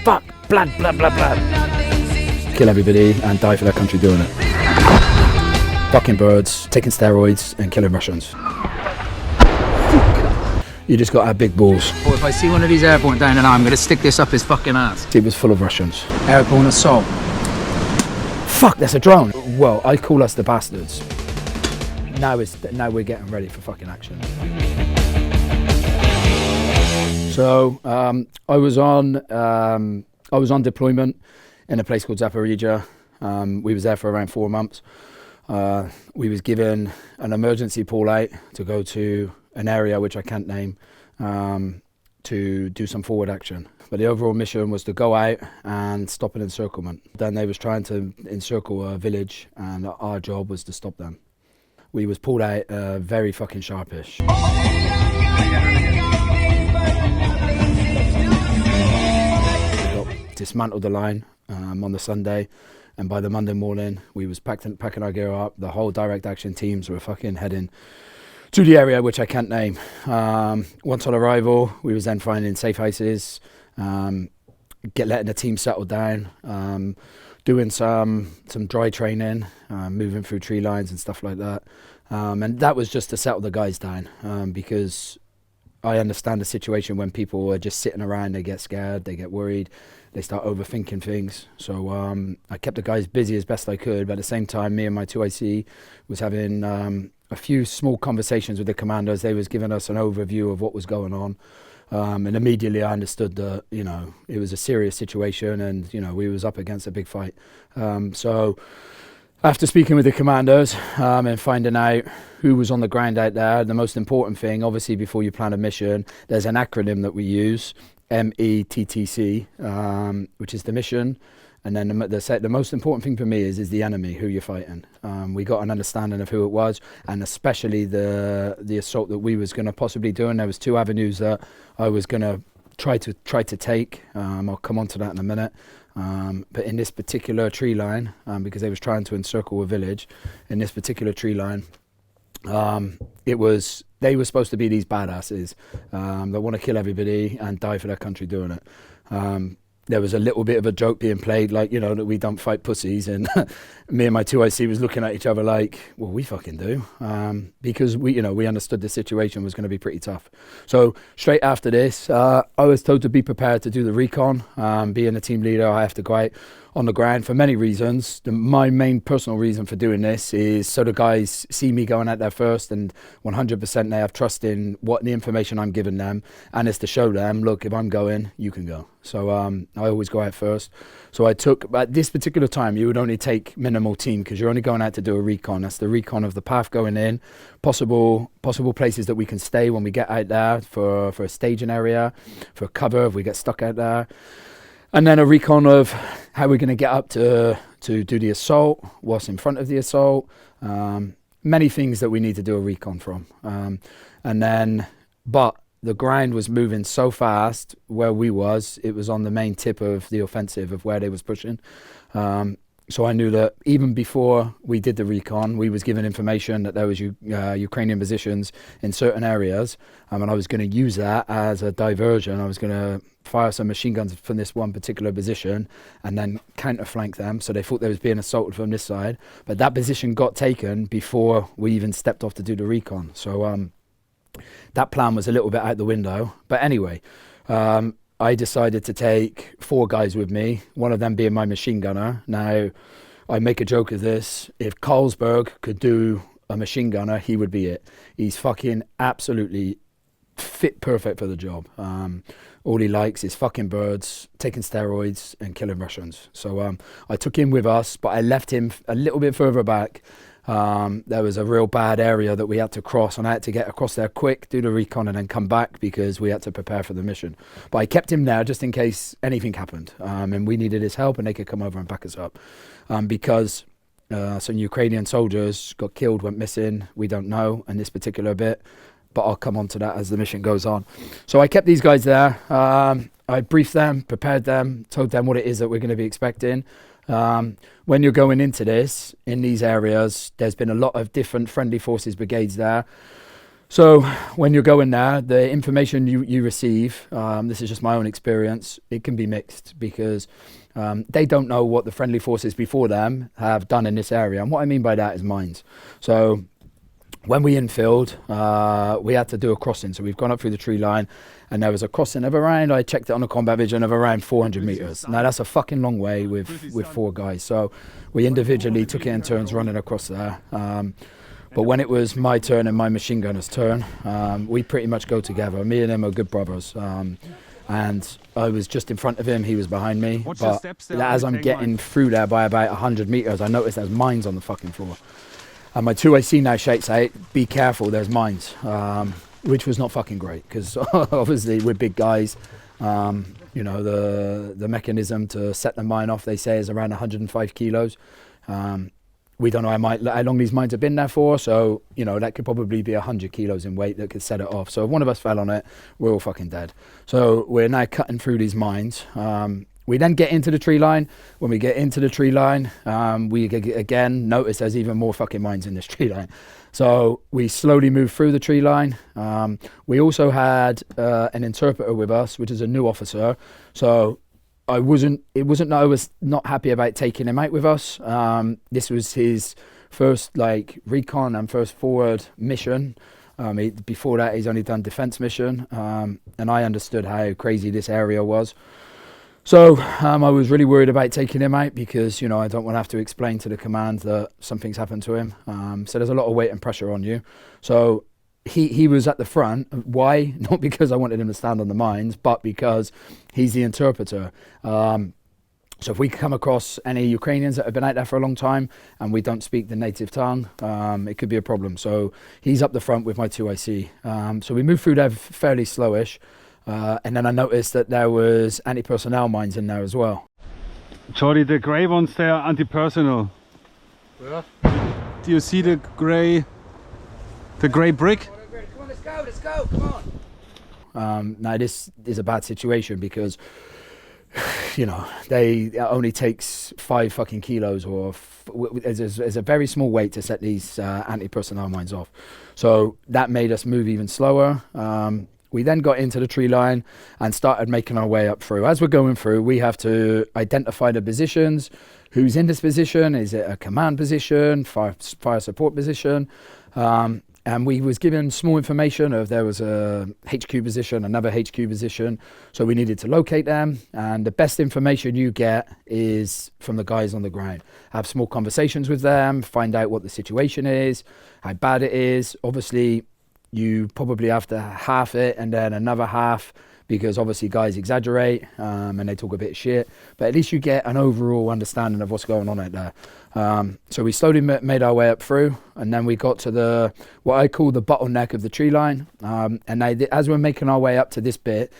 fuck, blood, blood, blood, blood. Kill everybody and die for their country doing it. Fucking birds, taking steroids and killing Russians. You just got to have big balls. Well, if I see one of these airborne down and I'm going to stick this up his fucking ass. It was full of Russians. Airborne assault. Fuck, that's a drone. Well, I call us the bastards. Now we're getting ready for fucking action. So I was on deployment in a place called Zaporizhia. We was there for around 4 months. We was given an emergency call out to go to an area which I can't name to do some forward action. But the overall mission was to go out and stop an encirclement. Then they was trying to encircle a village, and our job was to stop them. We was pulled out very fucking sharpish. Dismantled the line on the Sunday, and by the Monday morning we was packing our gear up. The whole direct action teams were fucking heading to the area which I can't name. Once on arrival, we was then finding safe houses, letting the team settle down, doing some dry training, moving through tree lines and stuff like that. And that was just to settle the guys down, because I understand the situation when people are just sitting around, they get scared, they get worried, they start overthinking things. So I kept the guys busy as best I could, but at the same time, me and my 2IC was having a few small conversations with the commanders. They was giving us an overview of what was going on. And immediately I understood that, it was a serious situation, and, we was up against a big fight. So after speaking with the commanders and finding out who was on the ground out there, the most important thing, obviously before you plan a mission, there's an acronym that we use, METTC, which is the mission. And then the most important thing for me is the enemy, who you're fighting. We got an understanding of who it was, and especially the assault that we was going to possibly do. And there was 2 avenues that I was going to try to take. I'll come on to that in a minute. But in this particular tree line, because they was trying to encircle a village, in this particular tree line, they were supposed to be these badasses that want to kill everybody and die for their country doing it. There was a little bit of a joke being played, like, that we don't fight pussies, and me and my 2IC was looking at each other like, well, we fucking do, because we understood the situation was going to be pretty tough. So straight after this, I was told to be prepared to do the recon. Being a team leader, I have to go out on the ground for many reasons. My main personal reason for doing this is so the guys see me going out there first, and 100% they have trust in what the information I'm giving them, and it's to show them, look, if I'm going, you can go. So I always go out first. So I took, at this particular time, you would only take minimal team, because you're only going out to do a recon. That's the recon of the path going in, possible places that we can stay when we get out there, for a staging area, for cover if we get stuck out there. And then a recon of how we're going to get up to do the assault, what's in front of the assault, many things that we need to do a recon from. But the ground was moving so fast where we was, it was on the main tip of the offensive of where they was pushing. So I knew that even before we did the recon, we was given information that there was Ukrainian positions in certain areas, and I was going to use that as a diversion. I was going to fire some machine guns from this one particular position and then counterflank them. So they thought they was being assaulted from this side, but that position got taken before we even stepped off to do the recon. So that plan was a little bit out the window. But anyway, I decided to take 4 guys with me, one of them being my machine gunner. Now, I make a joke of this. If Carlsberg could do a machine gunner, he would be it. He's fucking absolutely fit perfect for the job. All he likes is fucking birds, taking steroids and killing Russians. So I took him with us, but I left him a little bit further back. There was a real bad area that we had to cross, and I had to get across there quick, do the recon, and then come back because we had to prepare for the mission. But I kept him there just in case anything happened, and we needed his help, and they could come over and back us up. Because some Ukrainian soldiers got killed, went missing, we don't know in this particular bit, but I'll come on to that as the mission goes on. So I kept these guys there. I briefed them, prepared them, told them what it is that we're going to be expecting. When you're going into this, in these areas, there's been a lot of different friendly forces brigades there. So when you're going there, the information you receive, this is just my own experience, it can be mixed because they don't know what the friendly forces before them have done in this area. And what I mean by that is mines. So when we infilled, we had to do a crossing. So we've gone up through the tree line and there was a crossing of around, I checked it on the combat vision, of around 400 meters. Now that's a fucking long way with 4 guys. So we individually took it in turns running across there. But when it was my turn and my machine gunner's turn, we pretty much go together. Me and him are good brothers. And I was just in front of him, he was behind me. But as I'm getting through there by about 100 meters, I noticed there's mines on the fucking floor. And my 2AC now shouts out, be careful, there's mines. Which was not fucking great, because obviously we're big guys. You know, the mechanism to set the mine off, they say, is around 105 kilos. We don't know how long these mines have been there for, so, you know, that could probably be 100 kilos in weight that could set it off. So if one of us fell on it, we're all fucking dead. So we're now cutting through these mines. We then get into the tree line. When we get into the tree line, we again notice there's even more fucking mines in this tree line. So we slowly move through the tree line. We also had an interpreter with us, which is a new officer. So it wasn't that I was not happy about taking him out with us. This was his first like recon and first forward mission. Before that, he's only done defense mission. And I understood how crazy this area was. So I was really worried about taking him out because, you know, I don't want to have to explain to the command that something's happened to him. So there's a lot of weight and pressure on you. So he was at the front. Why? Not because I wanted him to stand on the mines, but because he's the interpreter. So if we come across any Ukrainians that have been out there for a long time and we don't speak the native tongue, it could be a problem. So he's up the front with my 2IC. So we moved through there fairly slowish. And then I noticed that there was anti-personnel mines in there as well. Jordi, the grey ones, they are anti-personnel. Where? Do you see the grey brick? Come on, let's go, come on. Now this is a bad situation because, you know, it only takes 5 fucking kilos or there's a very small weight to set these anti-personnel mines off. So that made us move even slower. We then got into the tree line and started making our way up through. As we're going through, we have to identify the positions. Who's in this position? Is it a command position, fire support position? And we was given small information of there was a HQ position, another HQ position. So we needed to locate them. And the best information you get is from the guys on the ground. Have small conversations with them, find out what the situation is, how bad it is. Obviously, you probably have to half it and then another half because obviously guys exaggerate and they talk a bit of shit, but at least you get an overall understanding of what's going on out there. So we slowly made our way up through and then we got to what I call the bottleneck of the tree line. And as we're making our way up to this bit,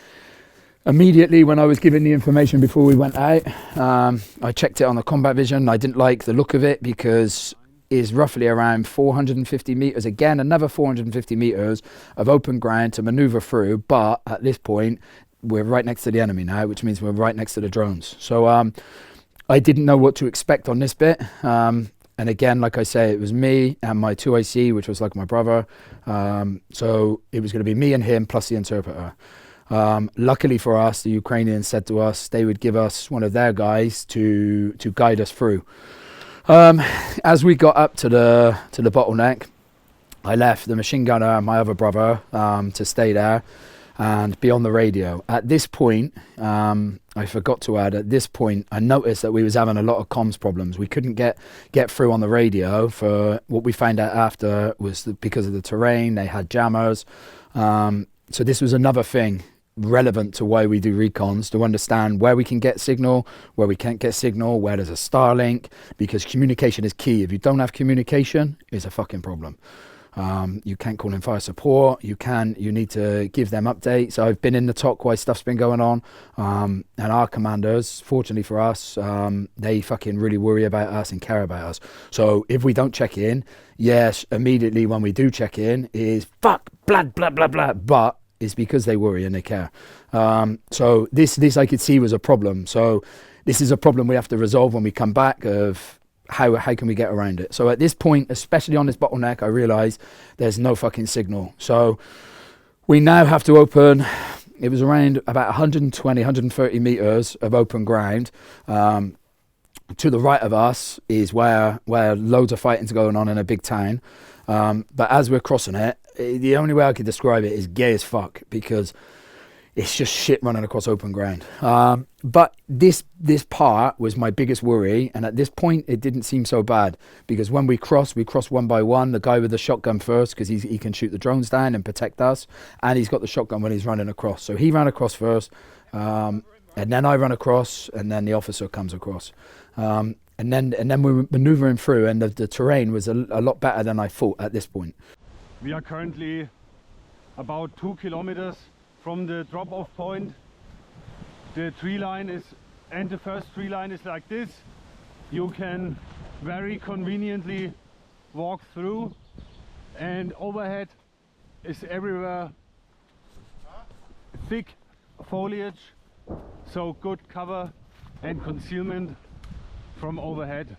immediately when I was given the information before we went out, I checked it on the combat vision. I didn't like the look of it because is roughly around 450 meters. Again, another 450 meters of open ground to maneuver through. But at this point, we're right next to the enemy now, which means we're right next to the drones. So I didn't know what to expect on this bit. And again, like I say, it was me and my 2IC, which was like my brother. So it was going to be me and him plus the interpreter. Luckily for us, the Ukrainians said to us they would give us one of their guys to guide us through. As we got up to the bottleneck, I left the machine gunner and my other brother to stay there and be on the radio. At this point, I forgot to add, at this point, I noticed that we was having a lot of comms problems. We couldn't get through on the radio. For what we found out after was because of the terrain, they had jammers. So this was another thing relevant to why we do recons, to understand where we can get signal, where we can't get signal, where there's a Starlink, because communication is key. If you don't have communication, it's a fucking problem. You can't call in fire support, you need to give them updates. I've been in the TOC while stuff's been going on, and our commanders, fortunately for us, they fucking really worry about us and care about us. So if we don't check in, yes, immediately when we do check in is fuck, blah, blah, blah, blah, but it's because they worry and they care. So this I could see was a problem. So this is a problem we have to resolve when we come back of, how can we get around it? So at this point, especially on this bottleneck, I realised there's no fucking signal. So we now have to open, it was around about 120, 130 metres of open ground. To the right of us is where loads of fighting's going on in a big town. But as we're crossing it, the only way I could describe it is gay as fuck, because it's just shit running across open ground. But this part was my biggest worry, and at this point it didn't seem so bad, because when we cross one by one. The guy with the shotgun first, because he can shoot the drones down and protect us, and he's got the shotgun when he's running across. So he ran across first, and then I run across, and then the officer comes across. And then we were manoeuvring through, and the terrain was a lot better than I thought at this point. We are currently about 2 kilometers from the drop-off point. The tree line is, and the first tree line is like this. You can very conveniently walk through, and overhead is everywhere thick foliage, so good cover and concealment from overhead.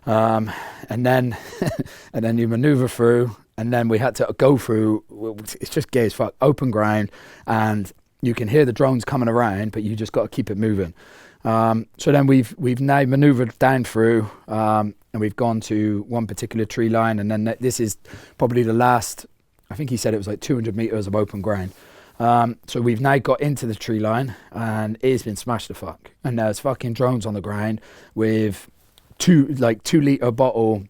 And then and then you maneuver through, and then we had to go through, it's just gay as fuck, open ground, and you can hear the drones coming around, but you just got to keep it moving. So then we've now maneuvered down through, and we've gone to one particular tree line, and then this is probably the last, I think he said it was like 200 meters of open ground. So we've now got into the tree line, and it's been smashed to fuck. And there's fucking drones on the ground with 2 litre bottle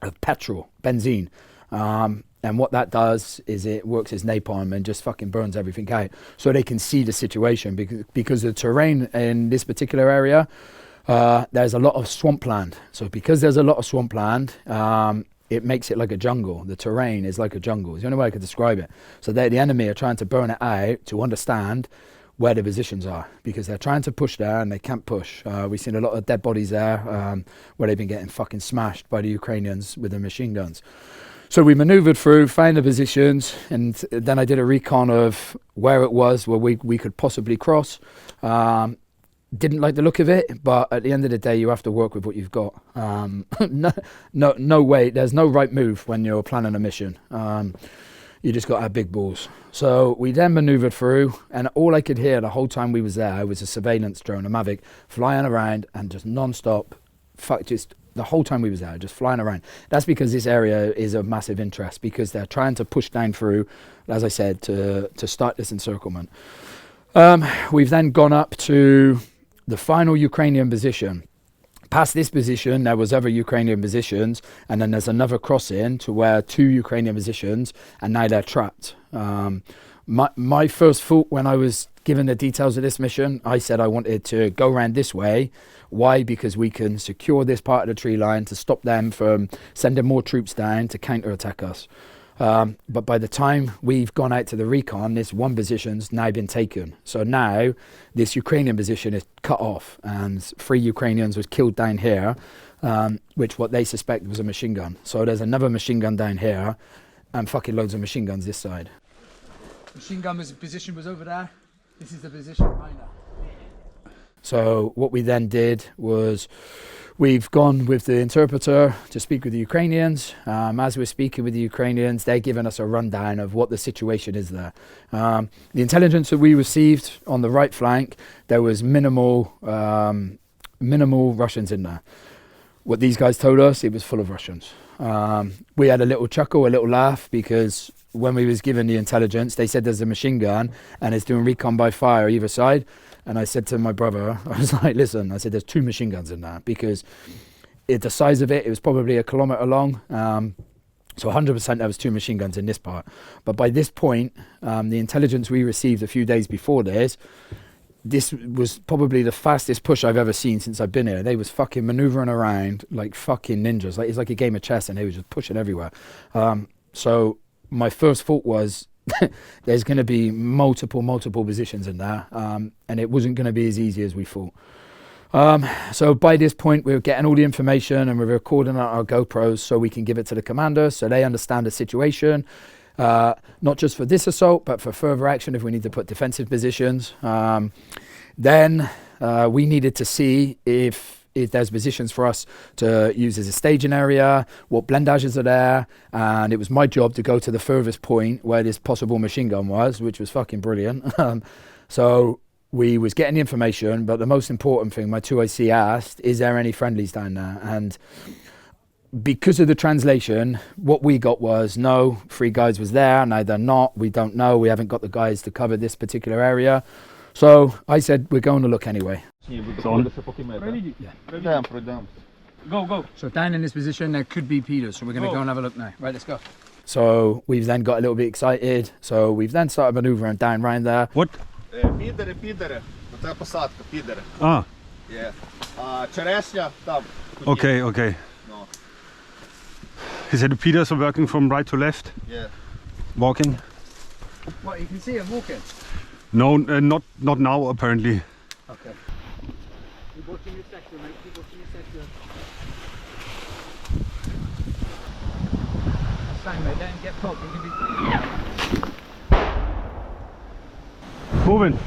of petrol, benzene. And what that does is it works as napalm and just fucking burns everything out, so they can see the situation, because the terrain in this particular area, there's a lot of swampland. So because there's a lot of swampland, it makes it like a jungle. The terrain is like a jungle. It's the only way I could describe it. So the enemy are trying to burn it out to understand where the positions are, because they're trying to push there and they can't push. We've seen a lot of dead bodies there, where they've been getting fucking smashed by the Ukrainians with their machine guns. So we manoeuvred through, found the positions, and then I did a recon of where it was, where we could possibly cross. Didn't like the look of it, but at the end of the day, you have to work with what you've got. No way, there's no right move when you're planning a mission. You just got to have big balls. So we then manoeuvred through, and all I could hear the whole time we was there was a surveillance drone, a Mavic, flying around and just non-stop, just the whole time we was there, just flying around. That's because this area is of massive interest, because they're trying to push down through, as I said, to start this encirclement. We've then gone up to the final Ukrainian position. Past this position, there was other Ukrainian positions, and then there's another crossing to where 2 Ukrainian positions, and now they're trapped. My first thought when I was given the details of this mission, I said I wanted to go around this way. Why? Because we can secure this part of the tree line to stop them from sending more troops down to counterattack us. But by the time we've gone out to the recon, this one position's now been taken. So now this Ukrainian position is cut off, and 3 Ukrainians was killed down here, which what they suspect was a machine gun. So there's another machine gun down here, and fucking loads of machine guns this side. Machine gun position was over there. This is the position behind that. So what we then did was we've gone with the interpreter to speak with the Ukrainians. As we're speaking with the Ukrainians, they're giving us a rundown of what the situation is there. The intelligence that we received on the right flank, there was minimal Russians in there. What these guys told us, it was full of Russians. We had a little chuckle, a little laugh, because when we was given the intelligence, they said there's a machine gun and it's doing recon by fire either side. And I said to my brother, I was like, listen, I said, there's 2 machine guns in there, because the size of it was probably 1 kilometer long. So 100% there was 2 machine guns in this part. But by this point, the intelligence we received a few days before this was probably the fastest push I've ever seen since I've been here. They was fucking maneuvering around like fucking ninjas. Like, it's like a game of chess, and they was just pushing everywhere. So my first thought was, there's going to be multiple positions in there, and it wasn't going to be as easy as we thought. So by this point, we were getting all the information, and we're recording on our GoPros so we can give it to the commanders, so they understand the situation, not just for this assault, but for further action if we need to put defensive positions. Then we needed to see if if there's positions for us to use as a staging area, what blindages are there, and it was my job to go to the furthest point where this possible machine gun was, which was fucking brilliant. So we was getting the information, but the most important thing, my 2IC asked, is there any friendlies down there? And because of the translation, what we got was, no, 3 guys was there, no they're not, we don't know, we haven't got the guys to cover this particular area. So I said, we're going to look anyway. Go, go. So down in this position, there could be Peters, so we're going to go and have a look now. Right, let's go. So we've then got a little bit excited, so we've then started maneuvering down round there. What? Підери. Оце посадка, підери. Ah, Є. А черешня там. okay, okay. No. Is it the Peters are working from right to left? Yeah. Walking? What, you can see him walking? No, not now apparently. Okay. Keep watching your sector, mate. Keep watching your sector. Same, mate. Let him get poked. He can be... Moving.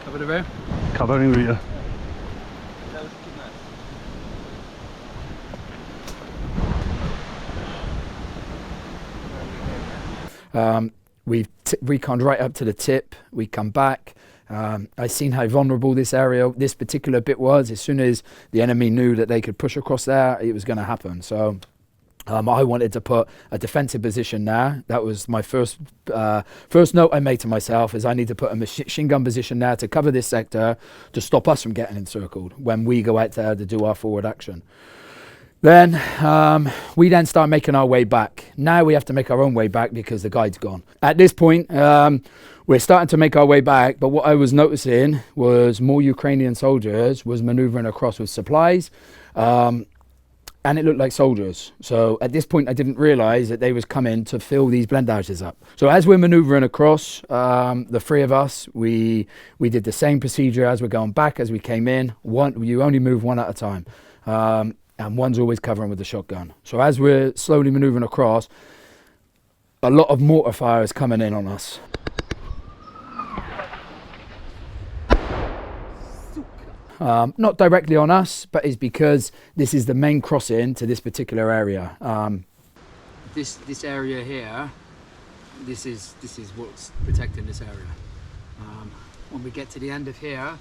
Cover the rear. Covering rear. We've reconned right up to the tip. We come back. I seen how vulnerable this area, this particular bit was. As soon as the enemy knew that they could push across there, it was going to happen. So I wanted to put a defensive position there. That was my first note I made to myself, is I need to put a machine gun position there to cover this sector, to stop us from getting encircled when we go out there to do our forward action. Then we then start making our way back. Now we have to make our own way back because the guide's gone. At this point, we're starting to make our way back, but what I was noticing was more Ukrainian soldiers was maneuvering across with supplies, and it looked like soldiers. So at this point, I didn't realize that they was coming to fill these blindages up. So as we're maneuvering across, the 3 of us, we did the same procedure as we're going back as we came in. You only move 1 at a time. And one's always covering with the shotgun. So as we're slowly maneuvering across, a lot of mortar fire is coming in on us. Not directly on us, but it's because this is the main crossing to this particular area. This area here, this is what's protecting this area. When we get to the end of here,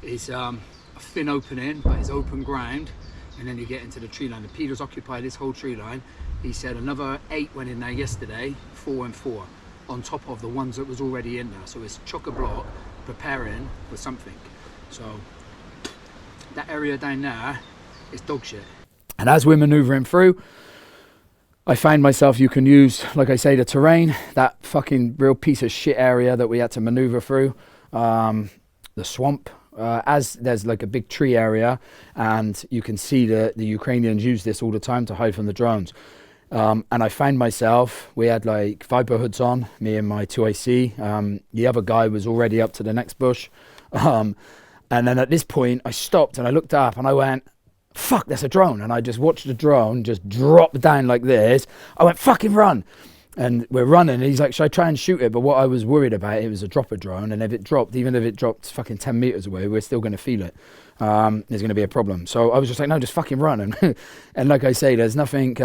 it's a thin opening, but it's open ground. And then you get into the tree line. The Peters occupy this whole tree line. He said another 8 went in there yesterday, 4 and 4, on top of the ones that was already in there. So it's chock-a-block preparing for something. So that area down there is dog shit. And as we're maneuvering through, I find myself, you can use, like I say, the terrain, that fucking real piece of shit area that we had to maneuver through, the swamp. As there's like a big tree area, and you can see that the Ukrainians use this all the time to hide from the drones. And I found myself, we had like Viper hoods on, me and my 2IC. The other guy was already up to the next bush. And then at this point, I stopped and I looked up and I went, fuck, that's a drone. And I just watched the drone just drop down like this. I went, fucking run. And we're running, and he's like, should I try and shoot it? But what I was worried about, it was a dropper drone, and if it dropped, even if it dropped fucking 10 meters away, we're still going to feel it. There's going to be a problem. So I was just like, no, just fucking run. And like I say, there's nothing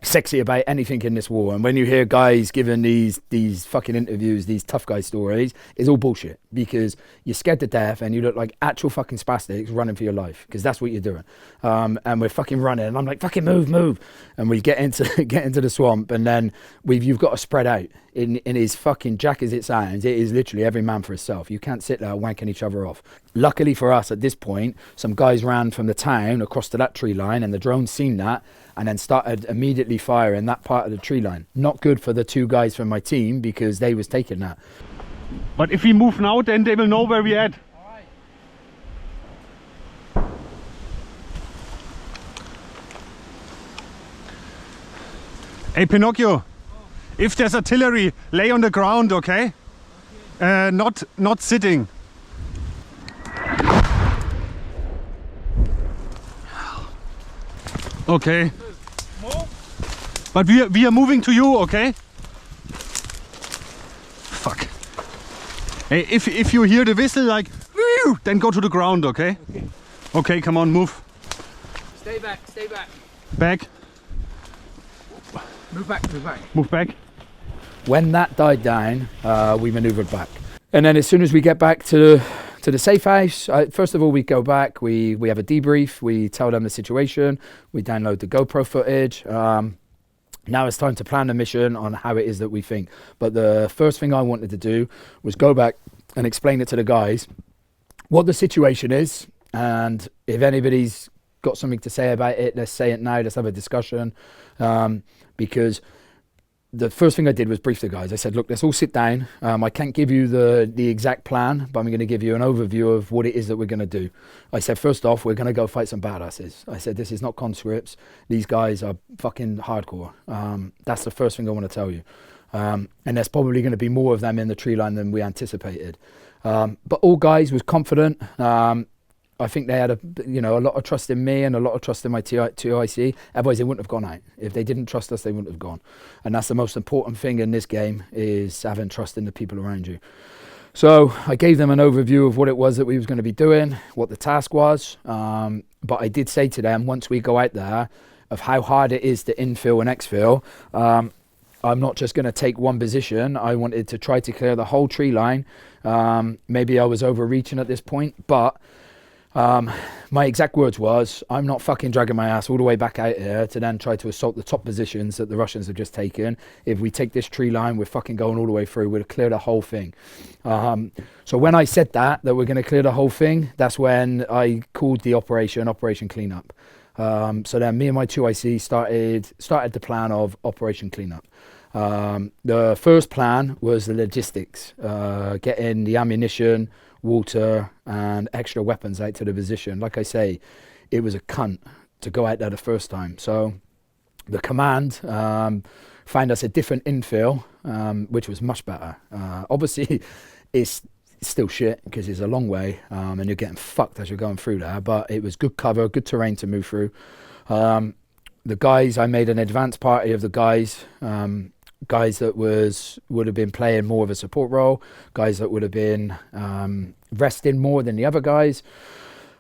sexy about anything in this war. And when you hear guys giving these fucking interviews, these tough guy stories, it's all bullshit, because you're scared to death and you look like actual fucking spastics running for your life, because that's what you're doing. And we're fucking running, and I'm like, fucking move. And we get into the swamp, and then you've got to spread out. In as fucking jack as it sounds, it is literally every man for himself. You can't sit there wanking each other off. Luckily for us at this point, some guys ran from the town across to that tree line, and the drone seen that and then started immediately firing that part of the tree line. Not good for the 2 guys from my team, because they was taking that. But if we move now, then they will know where we at. Hey Pinocchio, if there's artillery, lay on the ground, okay? Not sitting. Okay. But we are moving to you, okay? Fuck. Hey, if you hear the whistle like, then go to the ground, okay? Okay, come on, move. Stay back, stay back. Back. Move back, move back. Move back. When that died down, we manoeuvred back. And then as soon as we get back to the safe house, first of all, we go back, we have a debrief, we tell them the situation, we download the GoPro footage. Now it's time to plan the mission on how it is that we think. But the first thing I wanted to do was go back and explain it to the guys, what the situation is, and if anybody's got something to say about it, let's say it now, let's have a discussion. Because the first thing I did was brief the guys. I said, look, let's all sit down. I can't give you the exact plan, but I'm going to give you an overview of what it is that we're going to do. I said, first off, we're going to go fight some badasses. I said, this is not conscripts. These guys are fucking hardcore. That's the first thing I want to tell you. And there's probably going to be more of them in the tree line than we anticipated. But all guys was confident. I think they had a lot of trust in me and a lot of trust in my TIC. Otherwise, they wouldn't have gone out. If they didn't trust us, they wouldn't have gone. And that's the most important thing in this game, is having trust in the people around you. So I gave them an overview of what it was that we was going to be doing, what the task was. But I did say to them, once we go out there, of how hard it is to infill and exfil. I'm not just going to take one position. I wanted to try to clear the whole tree line. Maybe I was overreaching at this point, but my exact words was, I'm not fucking dragging my ass all the way back out here to then try to assault the top positions that the Russians have just taken. If we take this tree line, we're fucking going all the way through. We'll clear the whole thing. So when I said that we're going to clear the whole thing, that's when I called the Operation Cleanup. So then me and my 2IC started the plan of Operation Cleanup. The first plan was the logistics, getting the ammunition, water and extra weapons out to the position. Like I say, it was a cunt to go out there the first time. So the command found us a different infill, which was much better. Obviously, it's still shit because it's a long way and you're getting fucked as you're going through there, but it was good cover, good terrain to move through. The guys, I made an advance party of the guys, guys that would have been playing more of a support role, guys that would have been resting more than the other guys.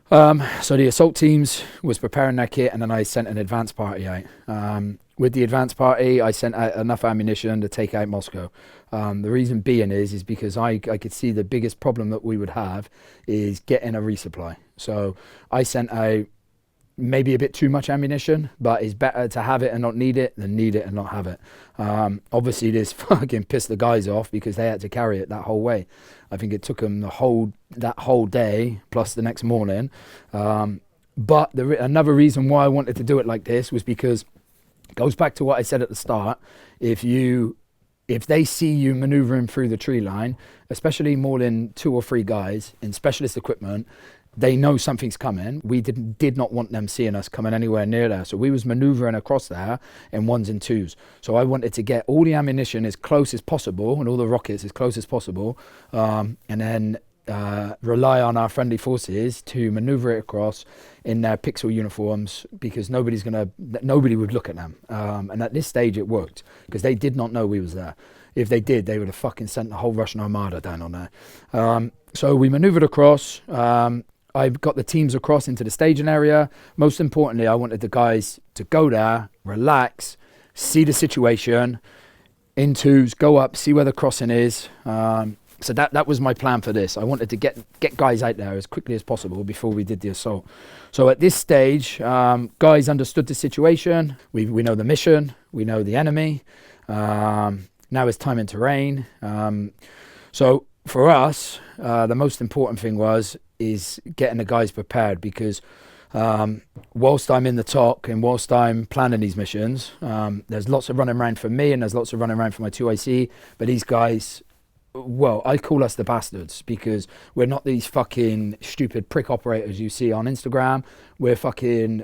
So the assault teams was preparing their kit, and then I sent an advance party out. With the advance party, I sent out enough ammunition to take out Moscow. The reason being is because I could see the biggest problem that we would have is getting a resupply. So I sent out maybe a bit too much ammunition, but it's better to have it and not need it than need it and not have it. Obviously this fucking pissed the guys off because they had to carry it that whole way. I think it took them that whole day plus the next morning. But another reason why I wanted to do it like this was because it goes back to what I said at the start. If they see you maneuvering through the tree line, especially more than 2 or 3 guys in specialist equipment, they know something's coming. We did not want them seeing us coming anywhere near there. So we was maneuvering across there in 1s and 2s. So I wanted to get all the ammunition as close as possible and all the rockets as close as possible. And then rely on our friendly forces to maneuver it across in their pixel uniforms, because nobody would look at them. And at this stage it worked because they did not know we was there. If they did, they would have fucking sent the whole Russian armada down on there. So we maneuvered across. I got the teams across into the staging area. Most importantly, I wanted the guys to go there, relax, see the situation, in 2s, go up, see where the crossing is. So that was my plan for this. I wanted to get guys out there as quickly as possible before we did the assault. So at this stage, guys understood the situation. We know the mission, we know the enemy. Now it's time and terrain. So for us, the most important thing is getting the guys prepared, because whilst I'm in the talk and whilst I'm planning these missions, there's lots of running around for me and there's lots of running around for my 2IC, but these guys, well, I call us the bastards because we're not these fucking stupid prick operators you see on Instagram. We're fucking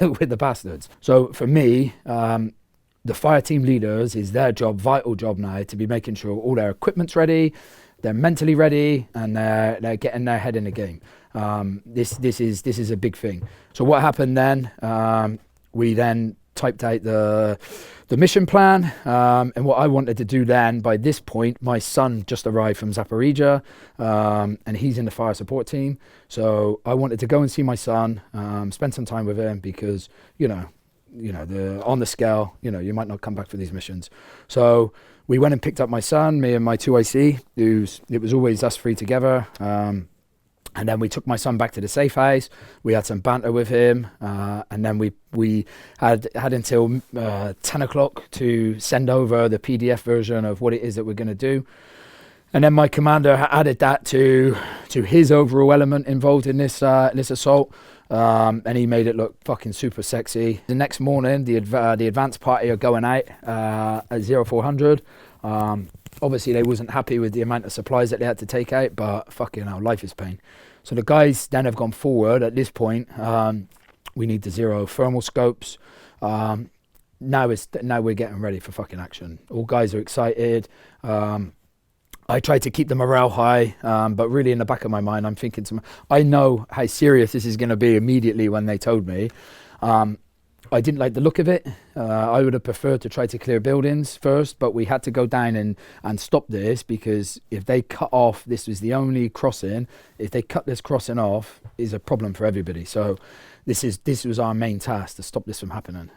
we're the bastards. So for me, the fire team leaders is their job, vital job now, to be making sure all their equipment's ready, they're mentally ready, and they're getting their head in the game. This is a big thing. So what happened then? we then typed out the mission plan, and what I wanted to do then, by this point, my son just arrived from Zaporizhia, and he's in the fire support team. So I wanted to go and see my son, spend some time with him, because, you know, on the scale, you know, you might not come back for these missions. So we went and picked up my son, me and my 2IC, it was always us three together. And then we took my son back to the safe house. We had some banter with him, and then we had until 10 o'clock to send over the PDF version of what it is that we're going to do. And then my commander added that to his overall element involved in this assault, and he made it look fucking super sexy. The next morning, the advance party are going out at 0400. Obviously, they wasn't happy with the amount of supplies that they had to take out, but fucking hell, life is pain. So the guys then have gone forward. At this point, we need the zero thermal scopes. Now we're getting ready for fucking action. All guys are excited. I try to keep the morale high, but really in the back of my mind, I'm thinking I know how serious this is going to be immediately when they told me. I didn't like the look of it. I would have preferred to try to clear buildings first, but we had to go down and stop this, because if they cut off, this was the only crossing, if they cut this crossing off, is a problem for everybody. So this was our main task, to stop this from happening.